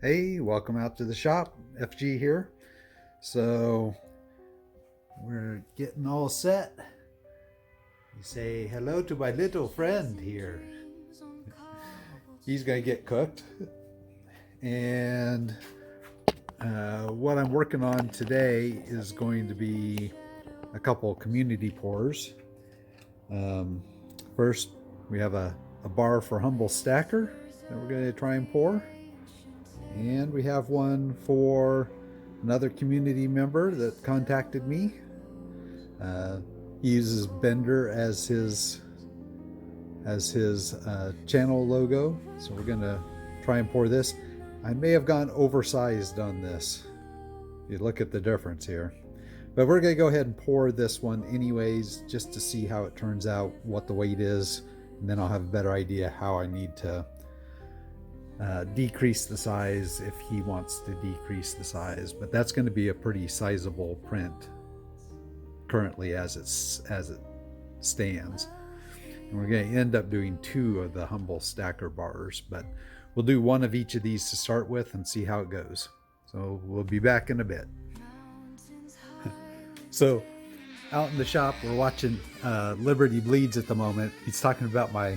Hey, welcome out to the shop. FG here. So we're getting all set. You say hello to my little friend here. He's gonna get cooked. And what I'm working on today is going to be a couple community pours. First, we have a bar for Humble Stacker that we're going to try and pour. And we have one for another community member that contacted me. He uses Bender as his channel logo, so we're gonna try and pour this. I may have gone oversized on this. You look at the difference here, but we're gonna go ahead and pour this one anyways, just to see how it turns out, what the weight is, and then I'll have a better idea how I need to decrease the size if he wants to decrease the size. But that's going to be a pretty sizable print currently as it stands, and we're going to end up doing 2 of the Humble Stacker bars, but we'll do 1 of each of these to start with and see how it goes. So we'll be back in a bit. So out in the shop we're watching Liberty Bleeds at the moment. He's talking about my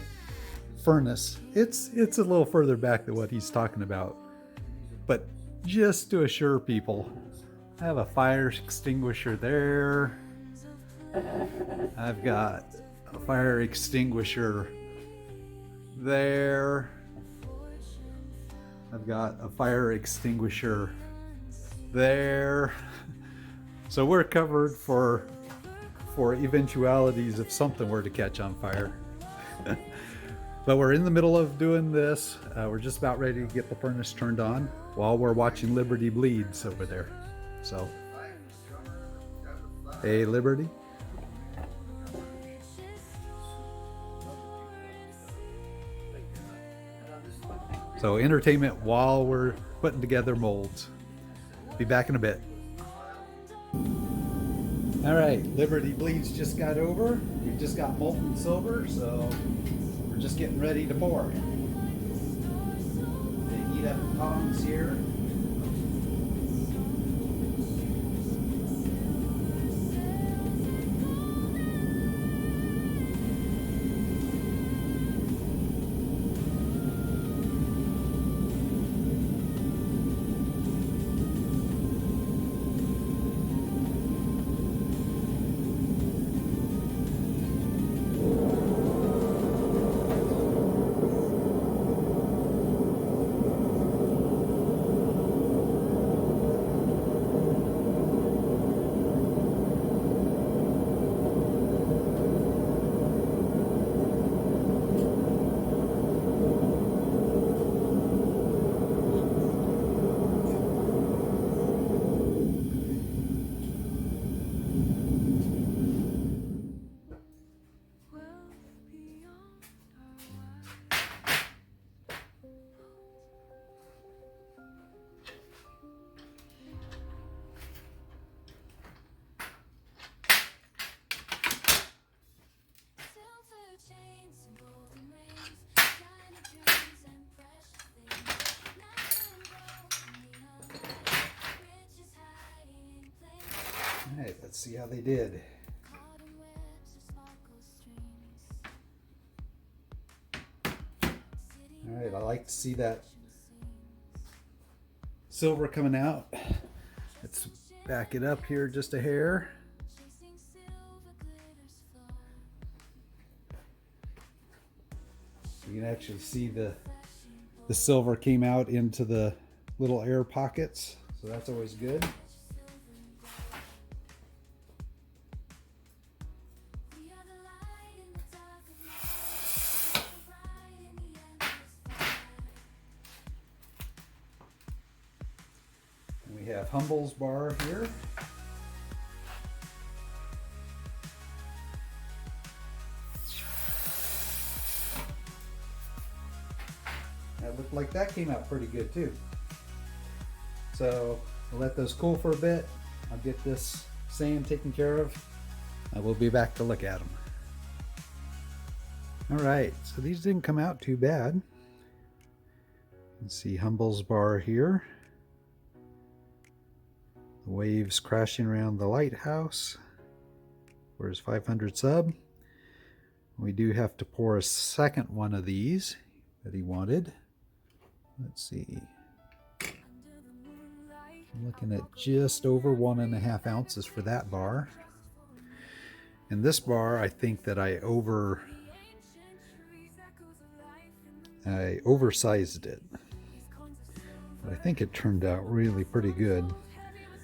furnace. It's a little further back than what he's talking about, but just to assure people, I have a fire extinguisher there. I've got a fire extinguisher there. I've got a fire extinguisher there. So we're covered for eventualities if something were to catch on fire. But we're in the middle of doing this. We're just about ready to get the furnace turned on while we're watching Liberty Bleeds over there. So, hey Liberty. So entertainment while we're putting together molds. Be back in a bit. All right, Liberty Bleeds just got over. We just got molten silver, so we're just getting ready to pour. They heat up the tongs here. All right, let's see how they did. All right, I like to see that silver coming out. Let's back it up here just a hair. You can actually see the silver came out into the little air pockets, so that's always good. We have Humble's bar here. That looked like that came out pretty good too. So we'll let those cool for a bit. I'll get this sand taken care of. We'll be back to look at them. All right, so these didn't come out too bad. You can see Humble's bar here. The waves crashing around the lighthouse. Where's 500 sub? We do have to pour a second one of these that he wanted. Let's see. I'm looking at just over 1.5 ounces for that bar. And this bar, I think that I oversized it. But I think it turned out really pretty good.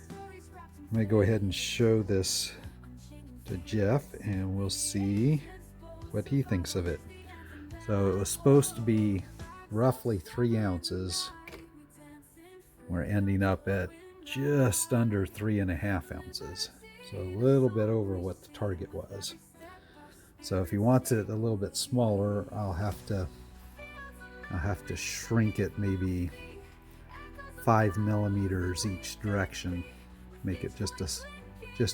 I'm going to go ahead and show this to Jeff and we'll see what he thinks of it. So it was supposed to be roughly 3 ounces. We're ending up at just under 3.5 ounces. So a little bit over what the target was. So if he wants it a little bit smaller, I'll have to shrink it maybe 5 millimeters each direction. Make it just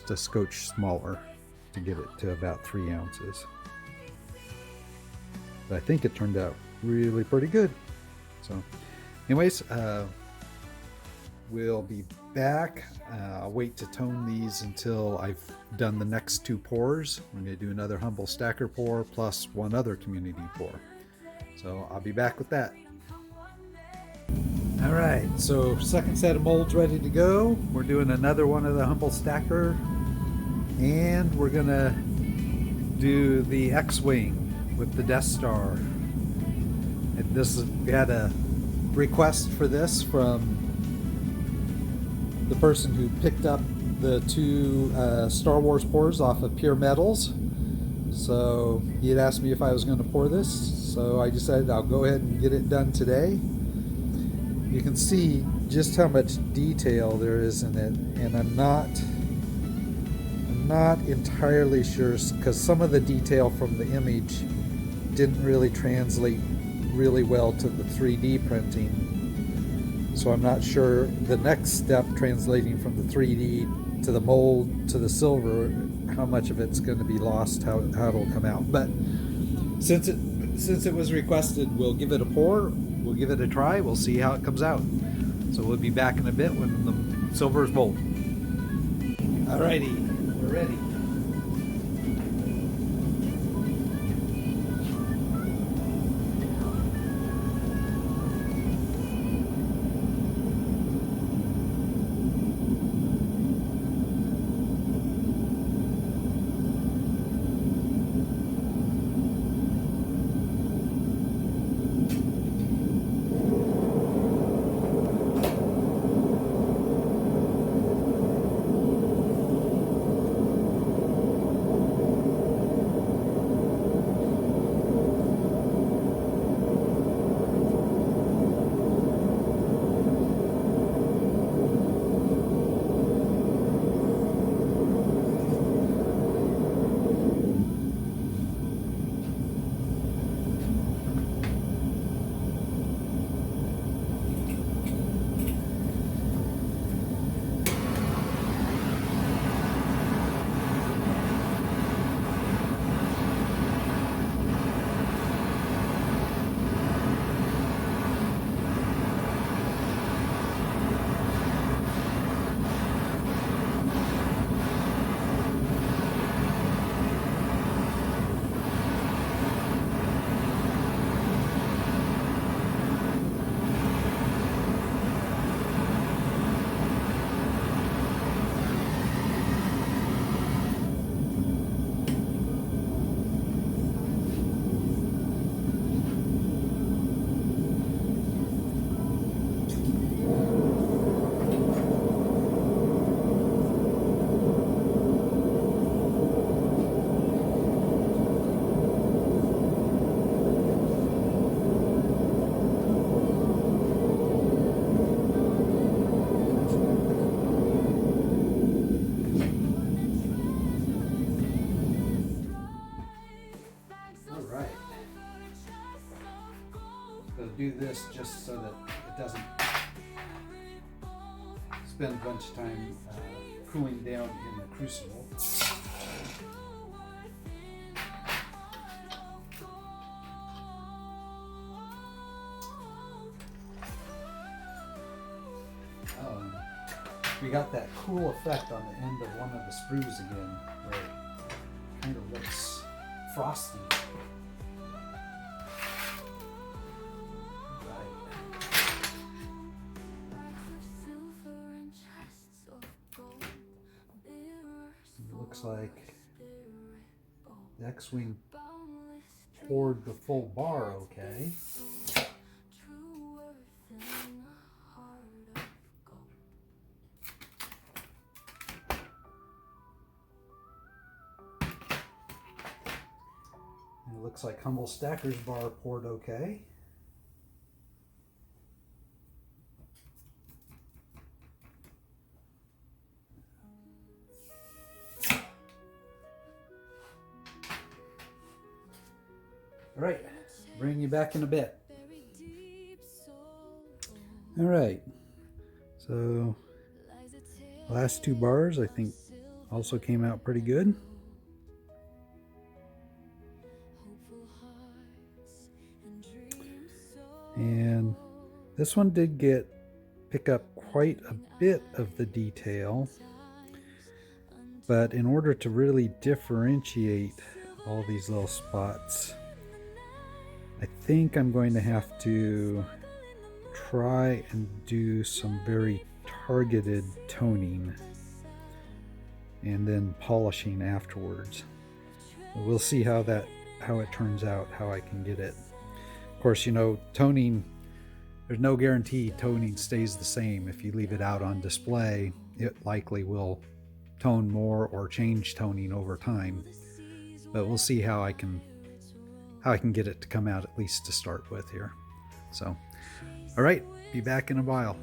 a scotch smaller to get it to about 3 ounces. But I think it turned out really pretty good. So anyways, we'll be back. I'll wait to tone these until I've done the next 2 pours. I'm going to do another Humble Stacker pour plus one other community pour. So I'll be back with that. All right, so second set of molds ready to go. We're doing another one of the Humble Stacker, and we're gonna do the X-Wing with the Death Star. And we had a request for this from the person who picked up the 2 Star Wars pours off of PeerMetals. So he had asked me if I was going to pour this, so I decided I'll go ahead and get it done today. You can see just how much detail there is in it, and I'm not entirely sure, because some of the detail from the image didn't really translate really well to the 3D printing. So I'm not sure the next step, translating from the 3D to the mold to the silver, how much of it's going to be lost, how it'll come out. But since it was requested, we'll give it a pour, we'll give it a try, we'll see how it comes out. So we'll be back in a bit when the silver is molded. Alrighty, we're ready. Do this just so that it doesn't spend a bunch of time cooling down in the crucible. we got that cool effect on the end of one of the screws again, where it kind of looks frosty. Looks like the X-Wing poured the full bar okay. And it looks like Humble Stacker's bar poured okay. All right, bring you back in a bit. All right, so the last two bars I think also came out pretty good. And this one did pick up quite a bit of the detail, but in order to really differentiate all these little spots, I think I'm going to have to try and do some very targeted toning and then polishing afterwards. We'll see how it turns out, how I can get it. Of course, you know, toning, there's no guarantee toning stays the same. If you leave it out on display, it likely will tone more or change toning over time. But we'll see how I can get it to come out, at least to start with here. So, all right, be back in a while.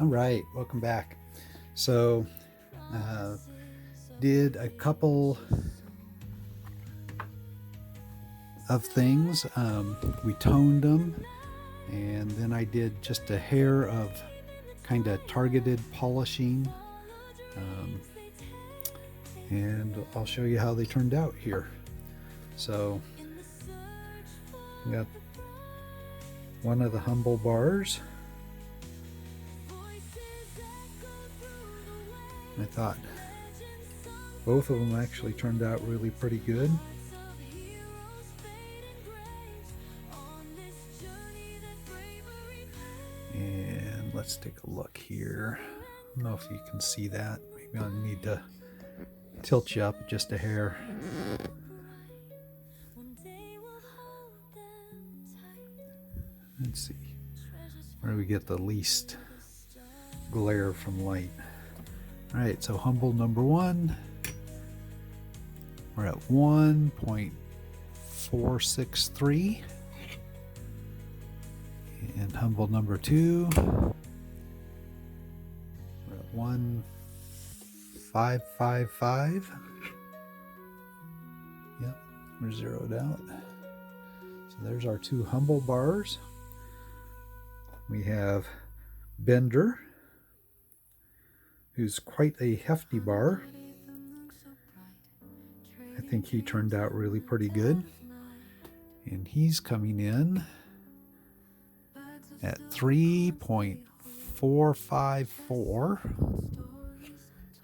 All right, welcome back. So, did a couple of things. We toned them, and then I did just a hair of kind of targeted polishing, and I'll show you how they turned out here. So we got one of the Humble bars. I thought both of them actually turned out really pretty good. And let's take a look here. I don't know if you can see that. Maybe I need to tilt you up just a hair. Let's see. Where do we get the least glare from light? All right, so Humble number 1. We're at 1.463. And Humble number 2. We're at 1.555. Yep, we're zeroed out. So there's our two Humble bars. We have Bender, who's quite a hefty bar. I think he turned out really pretty good. And he's coming in at 3.454.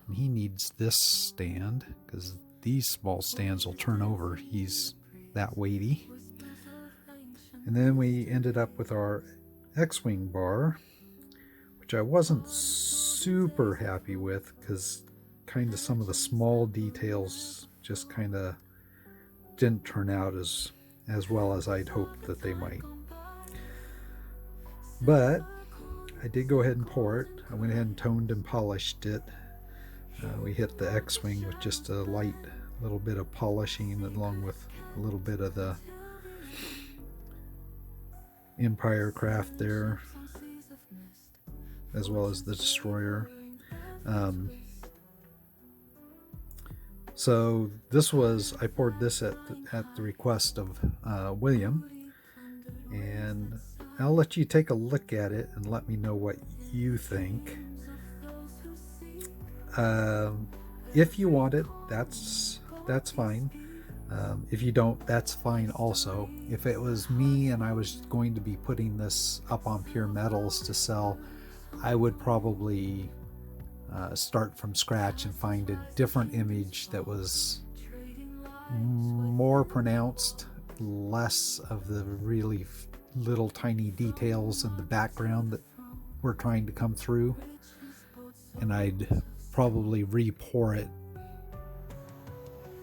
And he needs this stand because these small stands will turn over. He's that weighty. And then we ended up with our X-Wing bar, which I wasn't super happy with because kind of some of the small details just kind of didn't turn out as well as I'd hoped that they might. But I did go ahead and pour it. I went ahead and toned and polished it. We hit the X-Wing with just a light little bit of polishing along with a little bit of the Empire craft there, as well as the Destroyer. So this was, I poured this at the request of William, and I'll let you take a look at it and let me know what you think. If you want it, that's fine. If you don't, that's fine also. If it was me and I was going to be putting this up on PeerMetals to sell, I would probably start from scratch and find a different image that was more pronounced, less of the really little tiny details in the background that we're trying to come through, and I'd probably re-pour it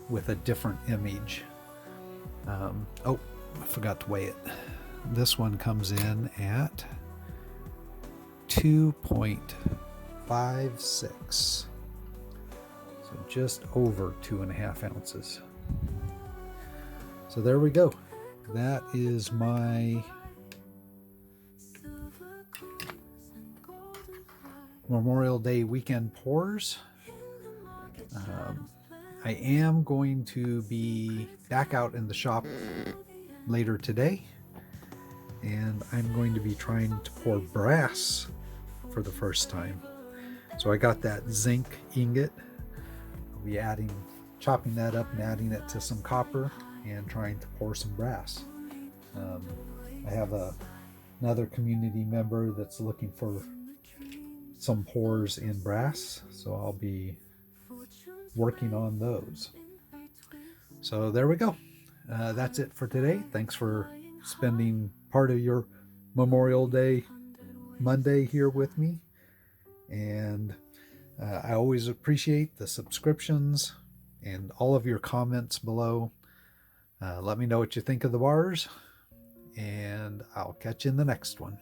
with a different image. Oh, I forgot to weigh it. This one comes in at 2.56, so just over 2.5 ounces. So there we go. That is my Memorial Day weekend pours. I am going to be back out in the shop later today, and I'm going to be trying to pour brass for the first time. So I got that zinc ingot. I'll be chopping that up and adding it to some copper and trying to pour some brass. I have another community member that's looking for some pours in brass, so I'll be working on those. So there we go. That's it for today. Thanks for spending part of your Memorial Day Monday here with me, and I always appreciate the subscriptions and all of your comments below. Let me know what you think of the bars, and I'll catch you in the next one.